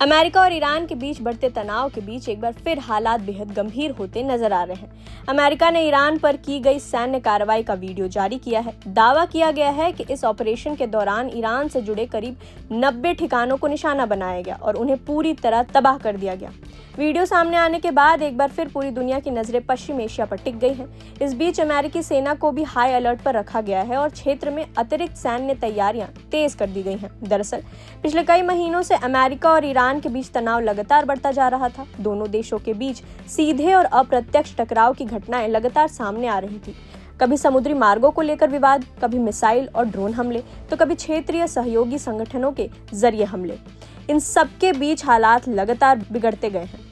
America और Iran के बीच बढ़ते तनाव के बीच एक बार फिर हालात बेहद गंभीर होते नजर आ रहे हैं। अमेरिका ने ईरान पर की गई सैन्य कार्रवाई का वीडियो जारी किया है। दावा किया गया है कि इस ऑपरेशन के दौरान ईरान से जुड़े करीब 90 ठिकानों को निशाना बनाया गया और उन्हें पूरी तरह तबाह कर दिया गया। वीडियो सामने आने के बाद एक बार फिर पूरी दुनिया की नजरें पश्चिम एशिया पर टिक गई हैं। इस बीच अमेरिकी सेना को भी हाई अलर्ट पर रखा गया है और क्षेत्र में अतिरिक्त सैन्य तैयारियां तेज कर दी गई हैं। दरअसल पिछले कई महीनों से अमेरिका और ईरान के बीच तनाव लगातार बढ़ता जा रहा था। दोनों देशों के बीच सीधे और अप्रत्यक्ष टकराव की घटनाएं लगातार सामने आ रही थी। कभी समुद्री मार्गों को लेकर विवाद, कभी मिसाइल और ड्रोन हमले, तो कभी क्षेत्रीय सहयोगी संगठनों के जरिए हमले। इन सबके बीच हालात लगातार बिगड़ते गए हैं।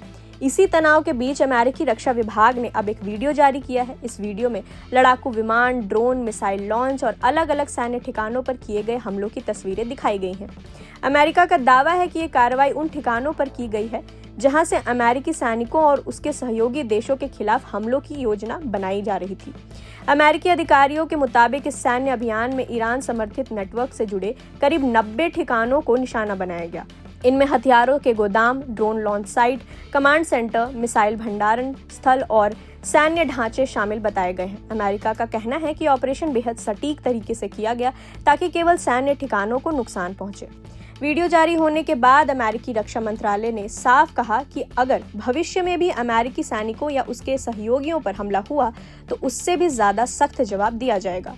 इसी तनाव के बीच अमेरिकी रक्षा विभाग ने अब एक वीडियो जारी किया है। इस वीडियो में लड़ाकू विमान, ड्रोन, मिसाइल लॉन्च और अलग अलग सैन्य ठिकानों पर किए गए हमलों की तस्वीरें दिखाई गई हैं। अमेरिका का दावा है कि ये कार्रवाई उन ठिकानों पर की गई है जहां से अमेरिकी सैनिकों और उसके सहयोगी देशों के खिलाफ हमलों की योजना बनाई जा रही थी। अमेरिकी अधिकारियों के मुताबिक इस सैन्य अभियान में ईरान समर्थित नेटवर्क से जुड़े करीब 90 ठिकानों को निशाना बनाया गया। इनमें हथियारों के गोदाम, drone launch site, command centre, missile भंडारण स्थल और सैन्य ढांचे शामिल बताए गए हैं। अमेरिका का कहना है कि ऑपरेशन बेहद सटीक तरीके से किया गया ताकि केवल सैन्य ठिकानों को नुकसान पहुंचे। वीडियो जारी होने के बाद अमेरिकी रक्षा मंत्रालय ने साफ कहा कि अगर भविष्य में भी अमेरिकी सैनिकों या उसके सहयोगियों पर हमला हुआ तो उससे भी ज्यादा सख्त जवाब दिया जाएगा।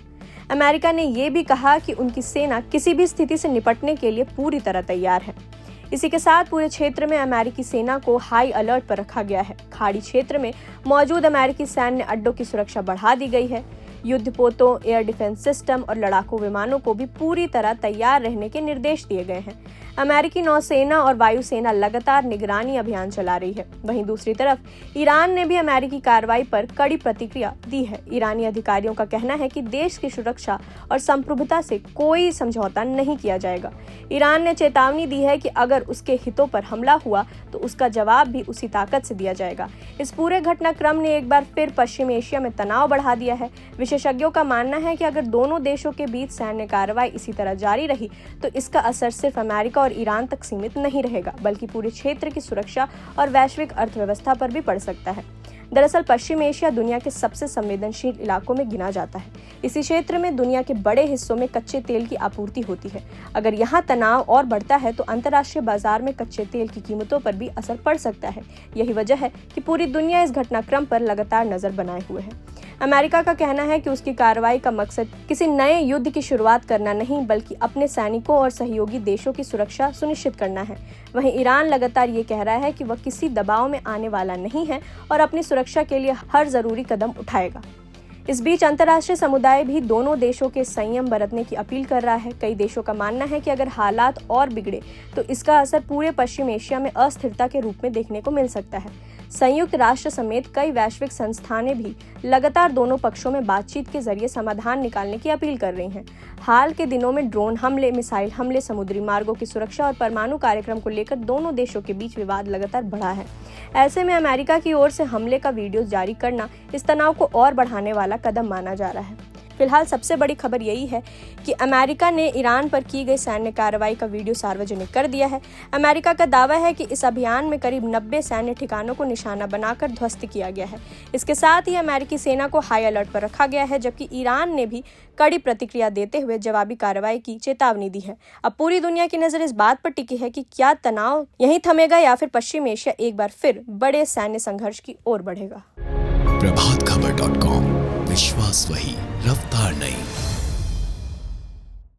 अमेरिका ने यह भी कहा कि उनकी सेना किसी भी स्थिति से निपटने के लिए पूरी तरह तैयार है। इसी के साथ पूरे क्षेत्र में अमेरिकी सेना को हाई अलर्ट पर रखा गया है। खाड़ी क्षेत्र में मौजूद अमेरिकी सैन्य अड्डों की सुरक्षा बढ़ा दी गई है। युद्धपोतों, एयर डिफेंस सिस्टम और लड़ाकू विमानों को भी पूरी तरह तैयार रहने के निर्देश दिए गए हैं। अमेरिकी नौसेना और वायुसेना लगातार निगरानी अभियान चला रही है। वहीं दूसरी तरफ ईरान ने भी अमेरिकी कार्रवाई पर कड़ी प्रतिक्रिया दी है। ईरानी अधिकारियों का कहना है कि देश की सुरक्षा और संप्रभुता से कोई समझौता नहीं किया जाएगा। ईरान ने चेतावनी दी है कि अगर उसके हितों पर हमला हुआ तो उसका जवाब भी उसी ताकत से दिया जाएगा। इस पूरे घटनाक्रम ने एक बार फिर पश्चिम एशिया में तनाव बढ़ा दिया है। विशेषज्ञों का मानना है कि अगर दोनों देशों के बीच सैन्य कार्रवाई इसी तरह जारी रही तो इसका असर सिर्फ अमेरिका और ईरान तक सीमित नहीं रहेगा, बल्कि पूरे क्षेत्र की सुरक्षा और वैश्विक अर्थव्यवस्था पर भी पड़ सकता है। दरअसल पश्चिम एशिया दुनिया के सबसे संवेदनशील इलाकों में गिना जाता है। इसी क्षेत्र में दुनिया के बड़े हिस्सों में कच्चे तेल की आपूर्ति होती है। अगर यहाँ तनाव और बढ़ता है तो अंतर्राष्ट्रीय बाजार में कच्चे तेल की कीमतों पर भी असर पड़ सकता है। यही वजह है कि पूरी दुनिया इस घटनाक्रम पर लगातार नजर बनाए हुए है। अमेरिका का कहना है कि उसकी कार्रवाई का मकसद किसी नए युद्ध की शुरुआत करना नहीं, बल्कि अपने सैनिकों और सहयोगी देशों की सुरक्षा सुनिश्चित करना है। वहीं ईरान लगातार ये कह रहा है कि वह किसी दबाव में आने वाला नहीं है और अपनी सुरक्षा के लिए हर जरूरी कदम उठाएगा। इस बीच अंतर्राष्ट्रीय समुदाय भी दोनों देशों के संयम बरतने की अपील कर रहा है। कई देशों का मानना है कि अगर हालात और बिगड़े तो इसका असर पूरे पश्चिम एशिया में अस्थिरता के रूप में देखने को मिल सकता है। संयुक्त राष्ट्र समेत कई वैश्विक संस्थानें भी लगातार दोनों पक्षों में बातचीत के जरिए समाधान निकालने की अपील कर रही हैं। हाल के दिनों में ड्रोन हमले, मिसाइल हमले, समुद्री मार्गों की सुरक्षा और परमाणु कार्यक्रम को लेकर दोनों देशों के बीच विवाद लगातार बढ़ा है। ऐसे में अमेरिका की ओर से हमले का वीडियो जारी करना इस तनाव को और बढ़ाने वाला कदम माना जा रहा है। फिलहाल सबसे बड़ी खबर यही है कि अमेरिका ने ईरान पर की गई सैन्य कार्रवाई का वीडियो सार्वजनिक कर दिया है। अमेरिका का दावा है कि इस अभियान में करीब 90 सैन्य ठिकानों को निशाना बनाकर ध्वस्त किया गया है। इसके साथ ही अमेरिकी सेना को हाई अलर्ट पर रखा गया है, जबकि ईरान ने भी कड़ी प्रतिक्रिया देते हुए जवाबी कार्रवाई की चेतावनी दी है। अब पूरी दुनिया की नजर इस बात पर टिकी है कि क्या तनाव यहीं थमेगा या फिर पश्चिम एशिया एक बार फिर बड़े सैन्य संघर्ष की ओर बढ़ेगा। प्रभातखबर.com, विश्वास वही, रफ्तार नहीं।